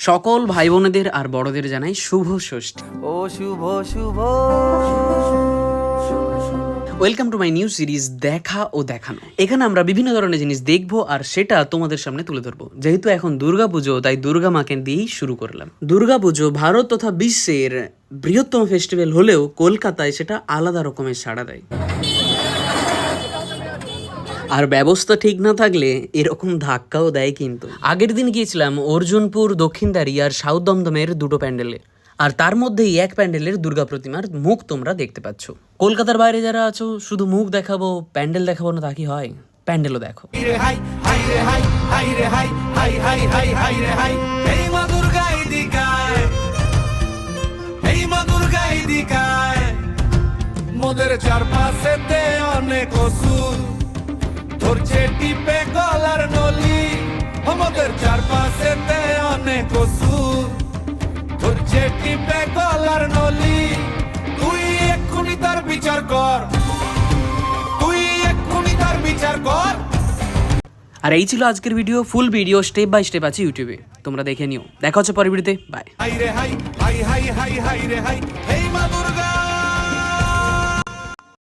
সকল ভাই বোনেদের আর বড়দের জানাই শুভ ষষ্ঠী। ও শুভ শুভ। Welcome to my new series দেখা ও দেখানো। এখানে আমরা বিভিন্ন ধরনের জিনিস দেখবো আর সেটা তোমাদের সামনে তুলে ধরবো। যেহেতু এখন দুর্গাপুজো, তাই দুর্গা মাকে দিয়েই শুরু করলাম। দুর্গাপুজো ভারত তথা বিশ্বের বৃহত্তম ফেস্টিভ্যাল হলেও কলকাতায় সেটা আলাদা রকমের সাড়া দেয়। আর ব্যবস্থা ঠিক না থাকলে এরকম ধাক্কাও দেয় কিন্তু। আগের দিন গিয়েছিলাম অর্জুনপুর, দক্ষিণদারি আর সাউথ দমদমের দুটো প্যান্ডেলে। আর তার মধ্যেই এক প্যান্ডেলের দুর্গা প্রতিমার মুখ তোমরা দেখতে পাচ্ছ। কলকাতার বাইরে যারা আছো, শুধু মুখ দেখাবো প্যান্ডেল দেখাবো না তা কি হয়? প্যান্ডেলও দেখো। মোদের চারপাশেতে অনেক অসুর ধরছে টিপে গলার নলি। আমাদের চারপাশেতে অনেক অসুর ধরছে টিপে গলার নলি। তুই এক্ষুনি তার বিচার কর, তুই এক্ষুনি তার বিচার কর। আর এই ছিল আজকের video. Full video step by step আছে ইউটিউবে, তোমরা দেখে নিও। দেখা হচ্ছে পরের ভিডিওতে। বাই। হাই রে হাই হাই হাই হাই হাই রে হাই, এই মাদুর